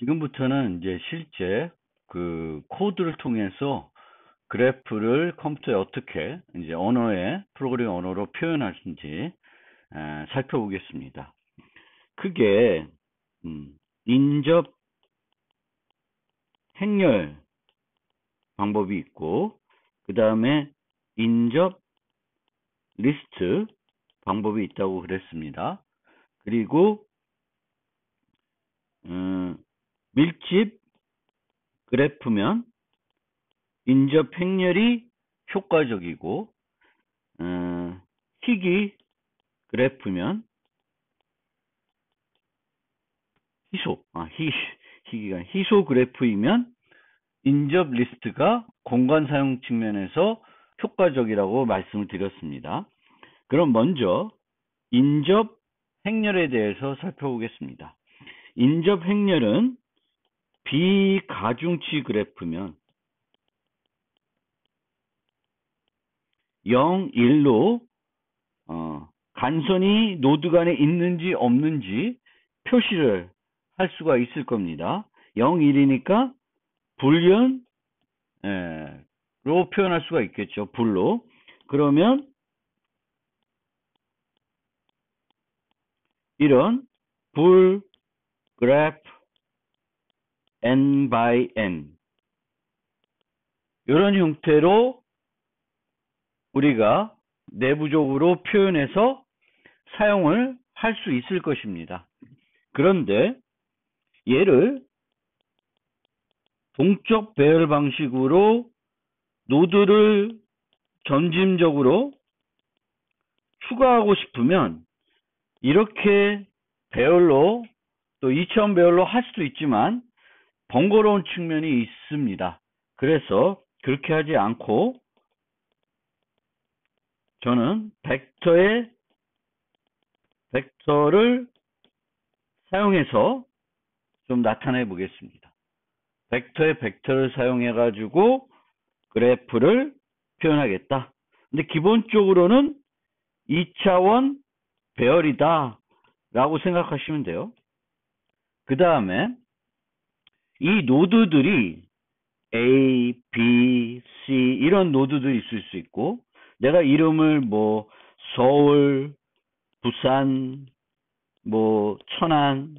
지금부터는 이제 실제 그 코드를 통해서 그래프를 컴퓨터에 어떻게 이제 언어에 프로그래밍 언어로 표현하는지 살펴보겠습니다. 크게 인접 행렬 방법이 있고, 그 다음에 인접 리스트 방법이 있다고 그랬습니다. 그리고 밀집 그래프면 인접 행렬이 효과적이고, 희귀 그래프면 희소 그래프이면 인접 리스트가 공간 사용 측면에서 효과적이라고 말씀을 드렸습니다. 그럼 먼저 인접 행렬에 대해서 살펴보겠습니다. 인접 행렬은 비가중치 그래프면 0, 1로 간선이 노드 간에 있는지 없는지 표시를 할 수가 있을 겁니다. 0, 1이니까 불연로 표현할 수가 있겠죠. 불로. 그러면 이런 불 그래프 n by n 이런 형태로 우리가 내부적으로 표현해서 사용을 할 수 있을 것입니다. 그런데 얘를 동적 배열 방식으로 노드를 점진적으로 추가하고 싶으면 이렇게 배열로 또 2차원 배열로 할 수도 있지만 번거로운 측면이 있습니다. 그래서 그렇게 하지 않고 저는 벡터를 사용해서 좀 나타내 보겠습니다. 벡터를 사용해 가지고 그래프를 표현하겠다. 근데 기본적으로는 2차원 배열이다 라고 생각하시면 돼요. 그 다음에 이 노드들이 A, B, C 이런 노드들이 있을 수 있고, 내가 이름을 뭐 서울, 부산, 뭐 천안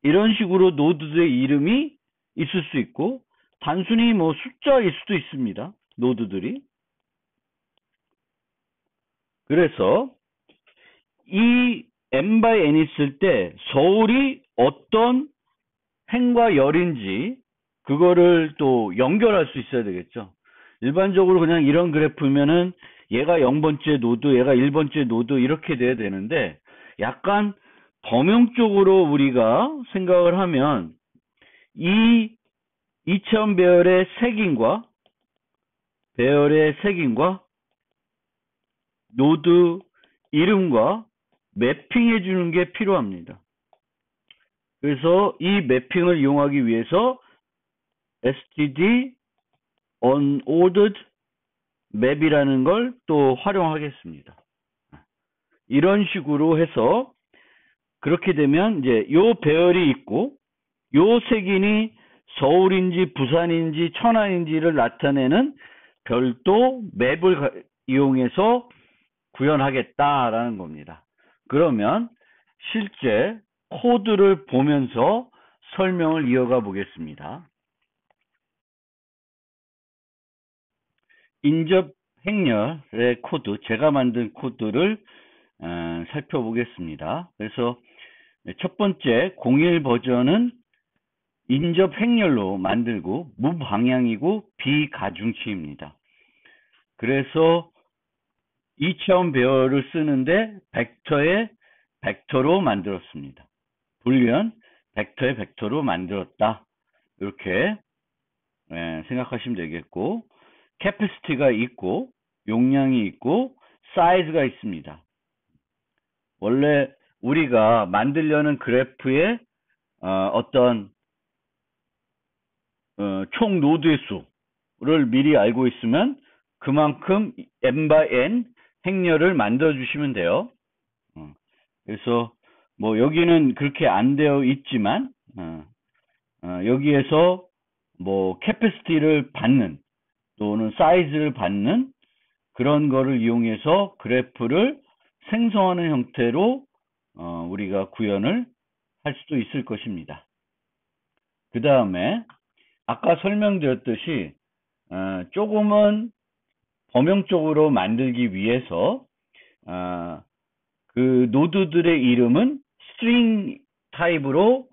이런 식으로 노드들의 이름이 있을 수 있고, 단순히 뭐 숫자일 수도 있습니다. 노드들이. 그래서 이 n by n 있을 때 서울이 어떤 행과 열인지 그거를 또 연결할 수 있어야 되겠죠. 일반적으로 그냥 이런 그래프면은 얘가 0번째 노드, 얘가 1번째 노드 이렇게 돼야 되는데, 약간 범용적으로 우리가 생각을 하면 이 2차원 배열의 색인과 노드 이름과 매핑해 주는 게 필요합니다. 그래서 이 매핑을 이용하기 위해서 std unordered map이라는 걸 또 활용하겠습니다. 이런 식으로 해서 그렇게 되면 이제 요 배열이 있고 요 색인이 서울인지 부산인지 천안인지를 나타내는 별도 맵을 이용해서 구현하겠다라는 겁니다. 그러면 실제 코드를 보면서 설명을 이어가 보겠습니다. 인접 행렬의 코드, 제가 만든 코드를 살펴보겠습니다. 그래서 첫 번째 01 버전은 인접 행렬로 만들고 무방향이고 비가중치입니다. 그래서 2차원 배열을 쓰는데 벡터로 만들었습니다. 불리한 벡터로 만들었다. 이렇게 생각하시면 되겠고, 캐패시티가 있고 용량이 있고 사이즈가 있습니다. 원래 우리가 만들려는 그래프의 어떤 총 노드의 수를 미리 알고 있으면 그만큼 n by n 행렬을 만들어 주시면 돼요. 그래서 뭐 여기는 그렇게 안 되어 있지만 여기에서 뭐 캐패시티를 받는 또는 사이즈를 받는 그런 거를 이용해서 그래프를 생성하는 형태로 우리가 구현을 할 수도 있을 것입니다. 그 다음에 아까 설명드렸듯이 조금은 범용적으로 만들기 위해서 그 노드들의 이름은 string 타입으로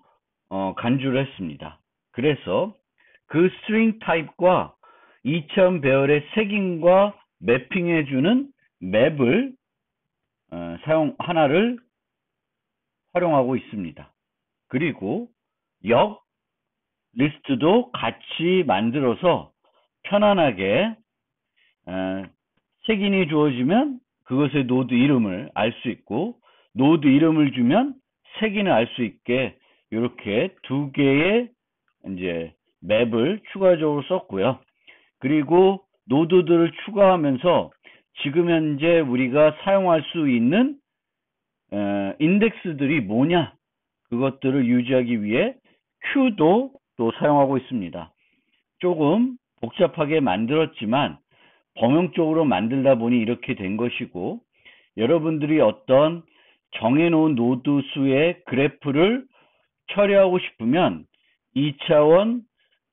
간주를 했습니다. 그래서 그 string 타입과 2차원 배열의 색인과 매핑해주는 맵을 하나를 활용하고 있습니다. 그리고 역 리스트도 같이 만들어서 편안하게 색인이 주어지면 그것의 노드 이름을 알 수 있고 노드 이름을 주면 색인을 알 수 있게 이렇게 두 개의 이제 맵을 추가적으로 썼고요. 그리고 노드들을 추가하면서 지금 현재 우리가 사용할 수 있는 인덱스들이 뭐냐 그것들을 유지하기 위해 Q도 또 사용하고 있습니다. 조금 복잡하게 만들었지만 범용적으로 만들다 보니 이렇게 된 것이고 여러분들이 어떤 정해놓은 노드 수의 그래프를 처리하고 싶으면 2차원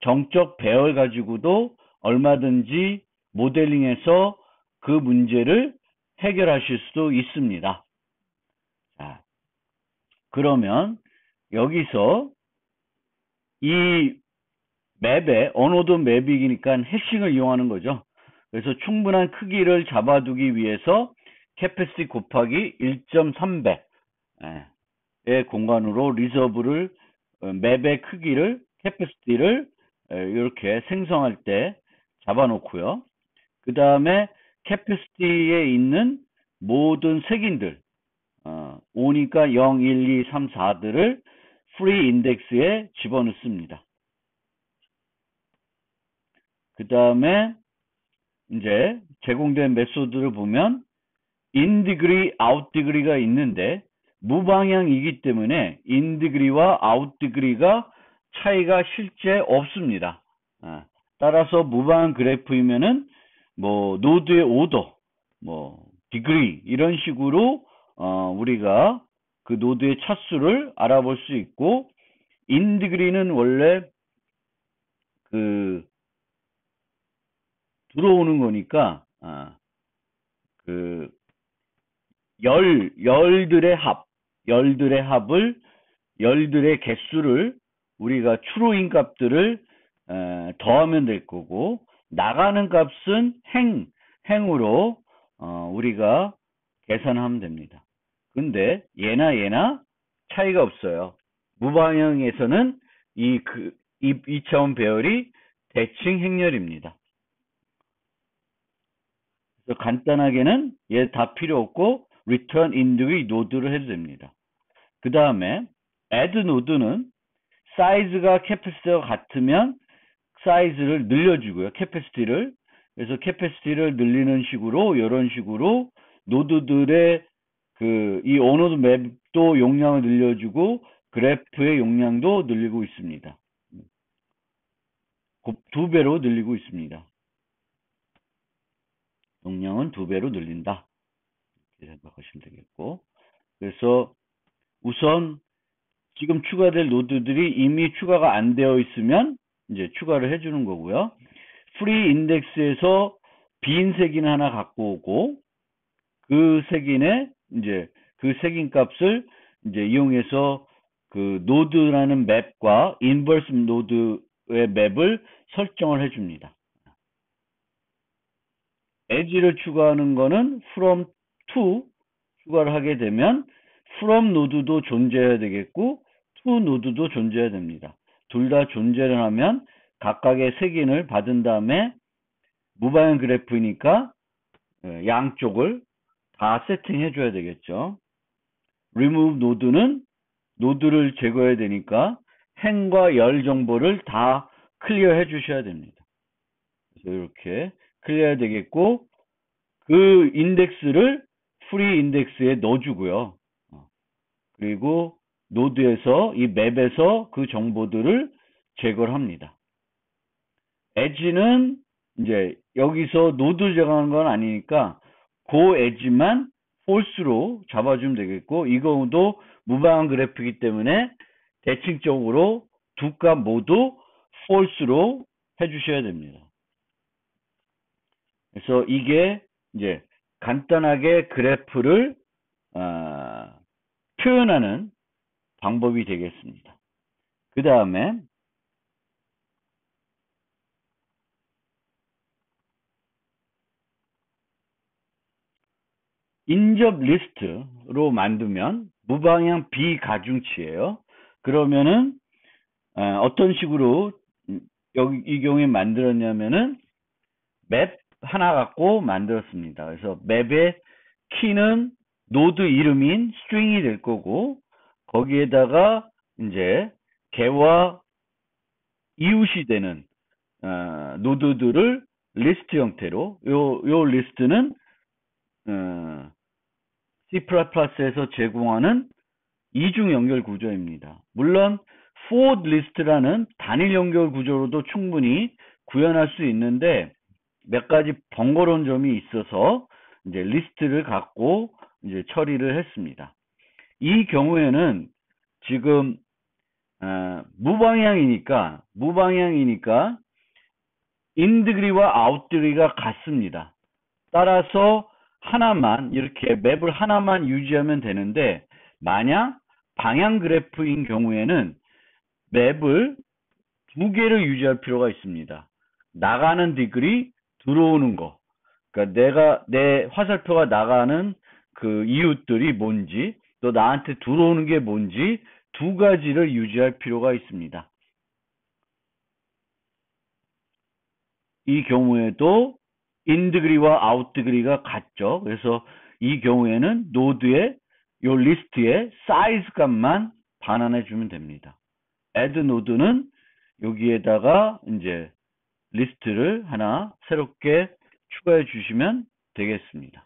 정적 배열 가지고도 얼마든지 모델링해서 그 문제를 해결하실 수도 있습니다. 자, 그러면 여기서 이 맵에 언어도 맵이니까 해싱을 이용하는 거죠. 그래서 충분한 크기를 잡아두기 위해서 캐패시티 곱하기 1.3배의 공간으로 리저브를 맵의 크기를 캐패시티를 이렇게 생성할 때 잡아놓고요. 그 다음에 캐패시티에 있는 모든 색인들 5니까 0, 1, 2, 3, 4들을 프리 인덱스에 집어넣습니다. 그 다음에 이제 제공된 메소드를 보면 in degree, out degree가 있는데 무방향이기 때문에 in degree와 out degree가 차이가 실제 없습니다. 따라서 무방향 그래프이면은 뭐 노드의 오더, 뭐 degree 이런 식으로 우리가 그 노드의 차수를 알아볼 수 있고 in degree는 원래 그 들어오는 거니까 그 열들의 개수를 우리가 추로인 값들을 더하면 될 거고 나가는 값은 행으로 우리가 계산하면 됩니다. 근데 얘나 차이가 없어요. 무방향에서는 이 2차원 배열이 대칭 행렬입니다. 그래서 간단하게는 얘 다 필요 없고 return 인덱의 노드를 해도 됩니다. 그 다음에 add 노드는 사이즈가 캐패시티와 같으면 사이즈를 늘려주고요. 캐패시티를. 그래서 캐패시티를 늘리는 식으로 이런 식으로 노드들의 이 언어드 맵도 용량을 늘려주고 그래프의 용량도 늘리고 있습니다. 2배로 늘리고 있습니다. 용량은 2배로 늘린다. 이렇게 생각하시면 되겠고. 그래서 우선 지금 추가될 노드들이 이미 추가가 안 되어 있으면 이제 추가를 해주는 거고요. 프리 인덱스에서 빈 색인 하나 갖고 오고 그 색인의 이제 그 색인 값을 이제 이용해서 그 노드라는 맵과 인버스 노드의 맵을 설정을 해줍니다. edge를 추가하는 거는 from to 추가를 하게 되면 from 노드도 존재해야 되겠고 to 노드도 존재해야 됩니다. 둘 다 존재를 하면 각각의 색인을 받은 다음에 무방향 그래프니까 양쪽을 다 세팅해 줘야 되겠죠. remove 노드는 노드를 제거해야 되니까 행과 열 정보를 다 클리어 해 주셔야 됩니다. 그래서 이렇게 클리어 해야 되겠고 그 인덱스를 프리 인덱스에 넣어주고요. 그리고 노드에서 이 맵에서 그 정보들을 제거를 합니다. edge는 이제 여기서 노드 제거하는 건 아니니까 그 edge만 false로 잡아주면 되겠고, 이거도 무방한 그래프이기 때문에 대칭적으로 두 값 모두 false로 해주셔야 됩니다. 그래서 이게 이제 간단하게 그래프를 표현하는 방법이 되겠습니다. 그 다음에 인접 리스트로 만들면 무방향 비가중치예요. 그러면은 어떤 식으로 여기 이 경우에 만들었냐면은 맵 하나 갖고 만들었습니다. 그래서 맵의 키는 노드 이름인 string이 될 거고, 거기에다가 이제 개와 이웃이 되는 노드들을 리스트 형태로, 요 리스트는 C++에서 제공하는 이중 연결 구조입니다. 물론 forward list라는 단일 연결 구조로도 충분히 구현할 수 있는데 몇 가지 번거로운 점이 있어서 이제 리스트를 갖고 이제 처리를 했습니다. 이 경우에는 지금 무방향이니까 in degree와 out degree가 같습니다. 따라서 하나만 이렇게 맵을 하나만 유지하면 되는데, 만약 방향 그래프인 경우에는 맵을 두 개를 유지할 필요가 있습니다. 나가는 디그리, 들어오는 거. 그러니까 내 화살표가 나가는 그 이웃들이 뭔지, 또 나한테 들어오는 게 뭔지 두 가지를 유지할 필요가 있습니다. 이 경우에도 in degree와 out degree가 같죠. 그래서 이 경우에는 노드의 요 리스트의 사이즈 값만 반환해 주면 됩니다. add 노드는 여기에다가 이제 리스트를 하나 새롭게 추가해 주시면 되겠습니다.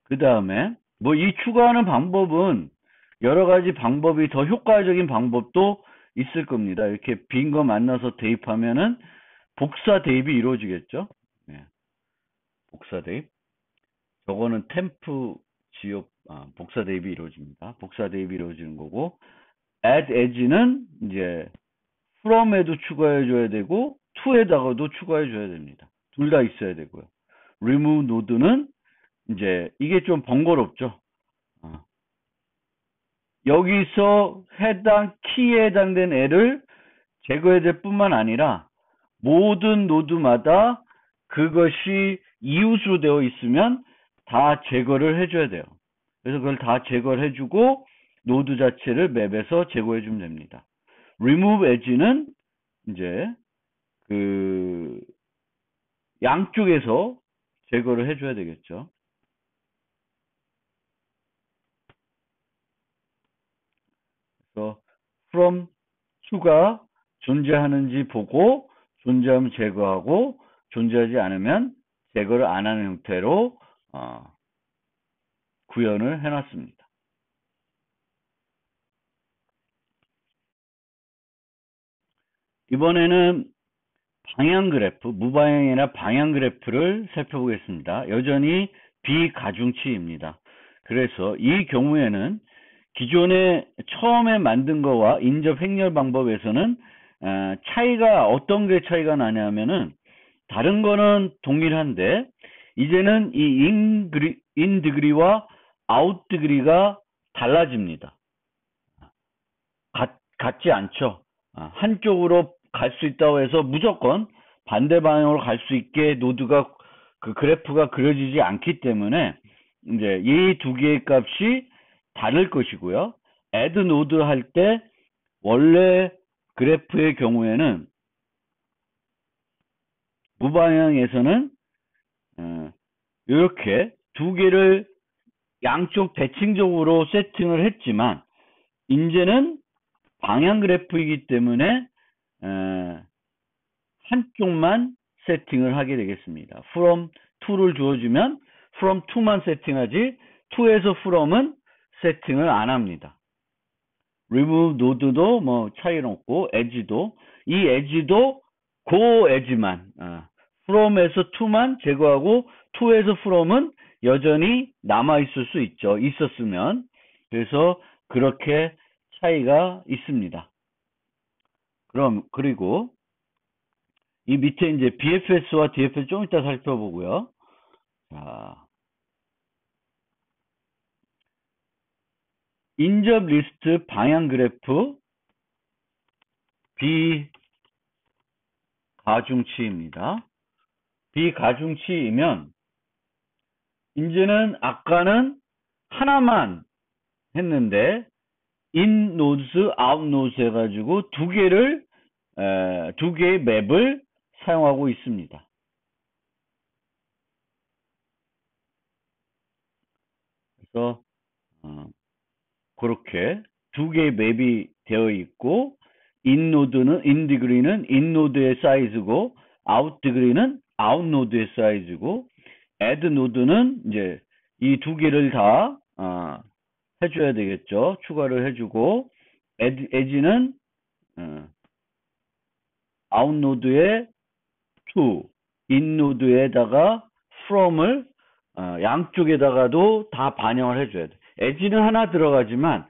그 다음에 뭐 이 추가하는 방법은 여러 가지 방법이 더 효과적인 방법도 있을 겁니다. 이렇게 빈 거 만나서 대입하면은 복사 대입이 이루어지겠죠. 네. 복사 대입. 저거는 템프 지역 복사 대입이 이루어집니다. 복사 대입이 이루어지는 거고, add edge는 이제 from에도 추가해 줘야 되고 to에다가도 추가해 줘야 됩니다. 둘 다 있어야 되고요. remove node는 이제 이게 좀 번거롭죠. 여기서 해당 키에 해당된 애를 제거해야 될 뿐만 아니라 모든 노드마다 그것이 이웃으로 되어 있으면 다 제거를 해줘야 돼요. 그래서 그걸 다 제거를 해주고 노드 자체를 맵에서 제거해주면 됩니다. remove edge는 이제 그 양쪽에서 제거를 해줘야 되겠죠. 그래서 from 수가 존재하는지 보고 존재하면 제거하고 존재하지 않으면 제거를 안 하는 형태로 구현을 해놨습니다. 이번에는 방향 그래프, 무방향이나 방향 그래프를 살펴보겠습니다. 여전히 비가중치입니다. 그래서 이 경우에는 기존에 처음에 만든 거와 인접 행렬 방법에서는 차이가 어떤 게 차이가 나냐면은 다른 거는 동일한데 이제는 이 in degree와 out degree가 달라집니다. 같지 않죠. 한쪽으로 갈 수 있다고 해서 무조건 반대 방향으로 갈 수 있게 노드가 그 그래프가 그려지지 않기 때문에 이제 이 두 개의 값이 다를 것이고요. add 노드 할 때 원래 그래프의 경우에는 무방향에서는 이렇게 두 개를 양쪽 대칭적으로 세팅을 했지만 이제는 방향 그래프이기 때문에 한쪽만 세팅을 하게 되겠습니다. from to를 주어주면 from to만 세팅하지 to에서 from은 세팅을 안 합니다. remove node도 뭐 차이는 없고 edge도 이 edge도 그 edge만 from에서 to만 제거하고 to에서 from은 여전히 남아있을 수 있죠. 있었으면. 그래서 그렇게 차이가 있습니다. 그리고 이 밑에 이제 BFS와 DFS 좀 이따 살펴보고요. 자, 인접 리스트 방향 그래프 비가중치입니다. 비가중치이면 이제는 아까는 하나만 했는데 in nodes, out nodes 해가지고 두 개의 맵을 사용하고 있습니다. 그래서 그렇게 두 개의 맵이 되어 있고 in degree는 in node의 사이즈고 out degree는 out node의 사이즈고 add node는 이제 이 두 개를 다 해줘야 되겠죠. 추가를 해주고 edge는 out node의 to, in node에다가 from을 양쪽에다가도 다 반영을 해줘야 돼. edge는 하나 들어가지만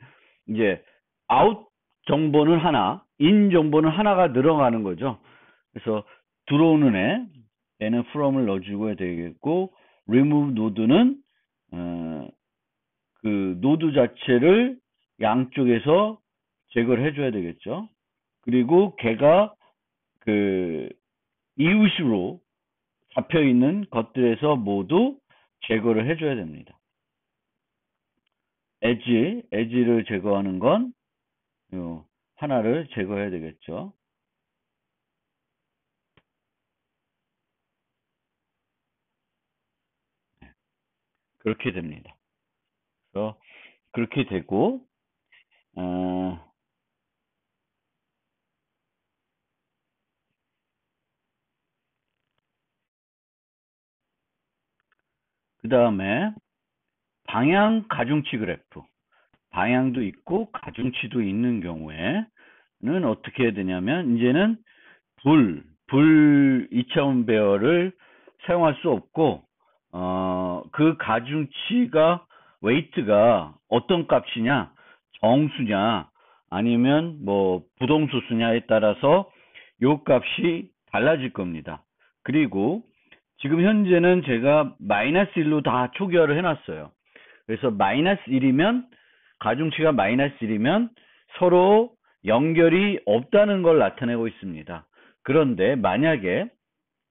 이제 out 정보는 하나, in 정보는 하나가 늘어가는 거죠. 그래서 들어오는 애는 from을 넣어주고 되겠고 remove node는 그 노드 자체를 양쪽에서 제거를 해줘야 되겠죠. 그리고 걔가 그 이웃으로 잡혀 있는 것들에서 모두 제거를 해줘야 됩니다. edge를 제거하는 건 하나를 제거해야 되겠죠. 그렇게 됩니다. 그래서 그렇게 되고 그 다음에 방향 가중치 그래프. 방향도 있고 가중치도 있는 경우에는 어떻게 해야 되냐면 이제는 불 2차원 배열을 사용할 수 없고 그 가중치가 웨이트가 어떤 값이냐 정수냐 아니면 뭐 부동소수냐에 따라서 요 값이 달라질 겁니다. 그리고 지금 현재는 제가 마이너스 1로 다 초기화를 해놨어요. 그래서 마이너스 1이면 가중치가 마이너스 1이면 서로 연결이 없다는 걸 나타내고 있습니다. 그런데 만약에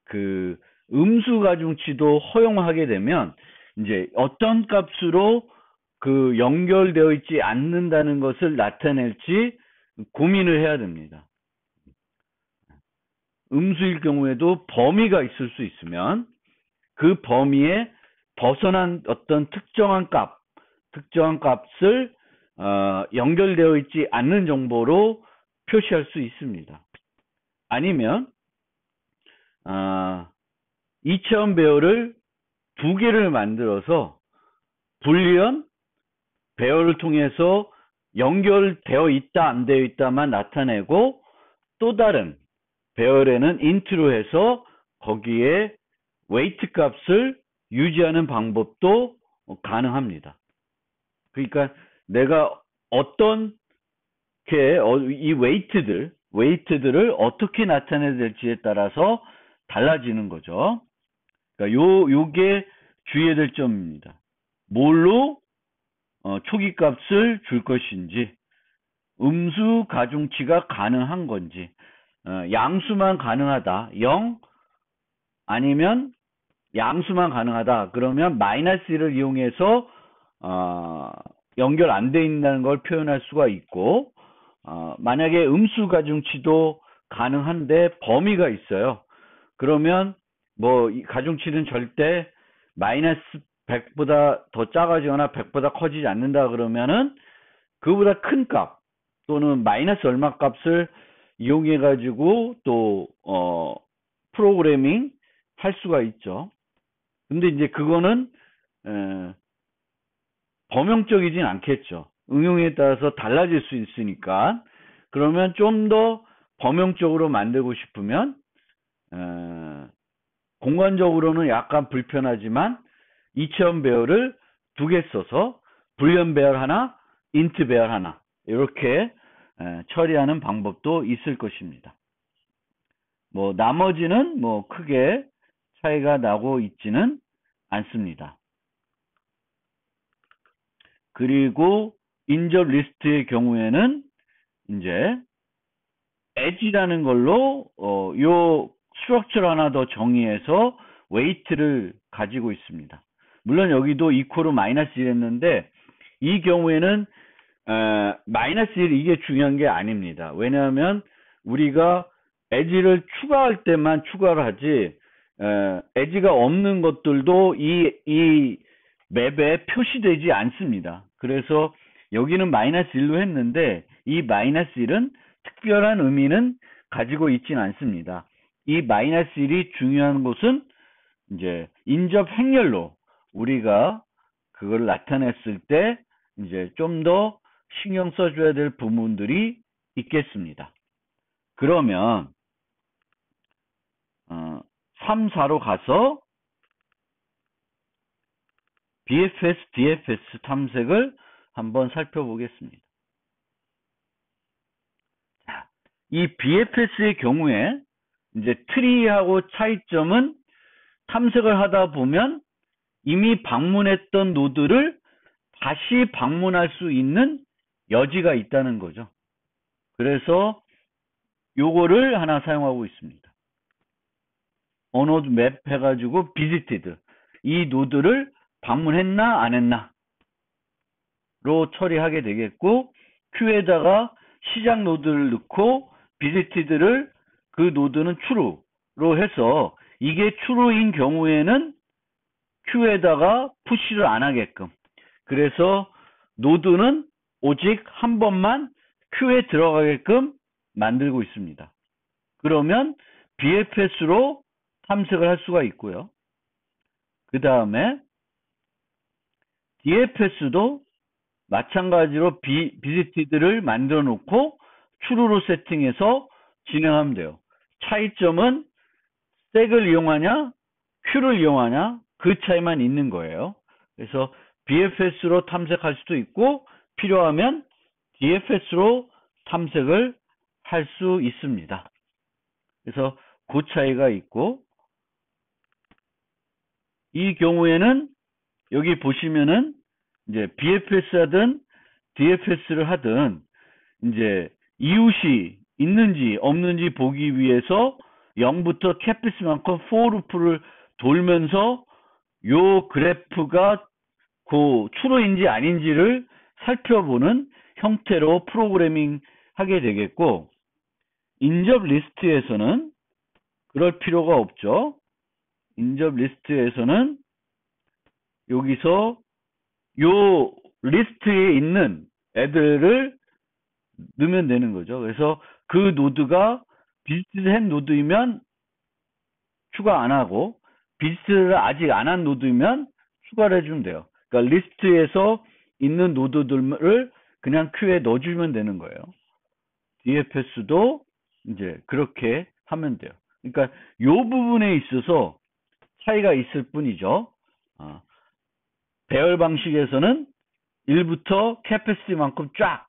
그 음수 가중치도 허용하게 되면 이제 어떤 값으로 그 연결되어 있지 않는다는 것을 나타낼지 고민을 해야 됩니다. 음수일 경우에도 범위가 있을 수 있으면 그 범위에 벗어난 어떤 특정한 값을 연결되어 있지 않는 정보로 표시할 수 있습니다. 아니면 2차원 배열을 두 개를 만들어서 불리언 배열을 통해서 연결되어 있다 안 되어 있다만 나타내고 또 다른 배열에는 int로 해서 거기에 웨이트 값을 유지하는 방법도 가능합니다. 그러니까 내가 어떤 이 웨이트들을 어떻게 나타내야 될지에 따라서 달라지는 거죠. 그러니까 요게 주의해야 될 점입니다. 뭘로 초기 값을 줄 것인지, 음수 가중치가 가능한 건지, 양수만 가능하다, 0 아니면 양수만 가능하다. 그러면 마이너스 1을 이용해서 연결 안 돼 있다는 걸 표현할 수가 있고 만약에 음수 가중치도 가능한데 범위가 있어요. 그러면 뭐 이 가중치는 절대 마이너스 100보다 더 작아지거나 100보다 커지지 않는다 그러면은 그보다 큰 값 또는 마이너스 얼마 값을 이용해 가지고 또 프로그래밍 할 수가 있죠. 근데 이제 그거는 범용적이진 않겠죠. 응용에 따라서 달라질 수 있으니까. 그러면 좀 더 범용적으로 만들고 싶으면 공간적으로는 약간 불편하지만 이체원 배열을 2개 써서 불연 배열 하나, 인트 배열 하나 이렇게 처리하는 방법도 있을 것입니다. 뭐 나머지는 뭐 크게 차이가 나고 있지는 않습니다. 그리고 인접 리스트의 경우에는 이제 edge라는 걸로 요 스트럭처를 하나 더 정의해서 웨이트를 가지고 있습니다. 물론 여기도 이퀄로 마이너스 1 했는데 이 경우에는 마이너스 1 이게 중요한 게 아닙니다. 왜냐하면 우리가 edge를 추가할 때만 추가를 하지 edge가 없는 것들도 이 맵에 표시되지 않습니다. 그래서 여기는 마이너스 1로 했는데 이 마이너스 1은 특별한 의미는 가지고 있지는 않습니다. 이 마이너스 1이 중요한 것은 이제 인접 행렬로 우리가 그걸 나타냈을 때 이제 좀 더 신경 써줘야 될 부분들이 있겠습니다. 그러면 3, 4로 가서 BFS, DFS 탐색을 한번 살펴보겠습니다. 자, 이 BFS의 경우에 이제 트리하고 차이점은 탐색을 하다 보면 이미 방문했던 노드를 다시 방문할 수 있는 여지가 있다는 거죠. 그래서 요거를 하나 사용하고 있습니다. 언노드 맵 해가지고 visited 이 노드를 방문했나 안 했나 로 처리하게 되겠고 큐에다가 시작 노드를 넣고 visited를 그 노드는 true로 해서 이게 true인 경우에는 큐에다가 푸시를 안 하게끔 그래서 노드는 오직 한 번만 큐에 들어가게끔 만들고 있습니다. 그러면 BFS로 탐색을 할 수가 있고요. 그 다음에 DFS도 마찬가지로 visited를 만들어 놓고 true로 세팅해서 진행하면 돼요. 차이점은 스택을 이용하냐 큐를 이용하냐 그 차이만 있는 거예요. 그래서 BFS로 탐색할 수도 있고 필요하면 DFS로 탐색을 할 수 있습니다. 그래서 그 차이가 있고 이 경우에는 여기 보시면은 이제 BFS 하든 DFS를 하든 이제 이웃이 있는지 없는지 보기 위해서 0부터 캐피스만큼 for 루프를 돌면서 요 그래프가 그 true인지 아닌지를 살펴보는 형태로 프로그래밍 하게 되겠고 인접 리스트에서는 그럴 필요가 없죠. 인접 리스트에서는 여기서 요 리스트에 있는 애들을 넣으면 되는 거죠. 그래서 그 노드가 비스트한 노드이면 추가 안 하고 비스트를 아직 안 한 노드이면 추가를 해주면 돼요. 그러니까 리스트에서 있는 노드들을 그냥 큐에 넣어주면 되는 거예요. DFS도 이제 그렇게 하면 돼요. 그러니까 요 부분에 있어서 차이가 있을 뿐이죠. 배열 방식에서는 1부터 캐패시티만큼 쫙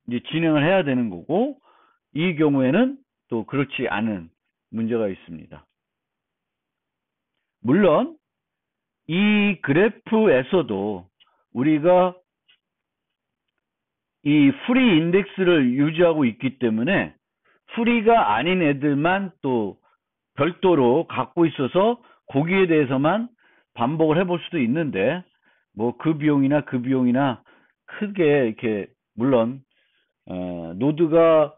이제 진행을 해야 되는 거고 이 경우에는 또 그렇지 않은 문제가 있습니다. 물론 이 그래프에서도 우리가 이 프리 인덱스를 유지하고 있기 때문에 프리가 아닌 애들만 또 별도로 갖고 있어서 거기에 대해서만 반복을 해볼 수도 있는데 뭐 그 비용이나 그 비용이나 크게 이렇게 물론 노드가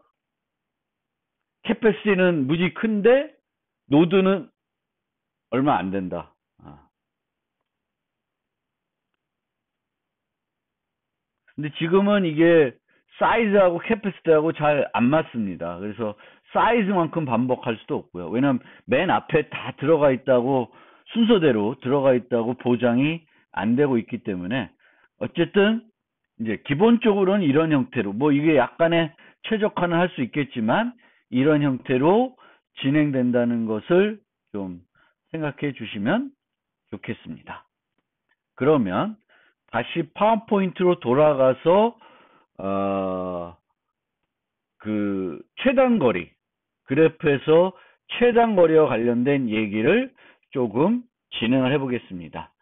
캐패시티는 무지 큰데 노드는 얼마 안 된다. 근데 지금은 이게 사이즈하고 캐패시티하고 잘 안 맞습니다. 그래서 사이즈만큼 반복할 수도 없고요. 왜냐면 맨 앞에 다 들어가 있다고 순서대로 들어가 있다고 보장이 안 되고 있기 때문에 어쨌든 이제 기본적으로는 이런 형태로 뭐 이게 약간의 최적화는 할 수 있겠지만 이런 형태로 진행된다는 것을 좀 생각해 주시면 좋겠습니다. 그러면 다시 파워포인트로 돌아가서 그 최단거리 그래프에서 최단거리와 관련된 얘기를 조금 진행을 해 보겠습니다.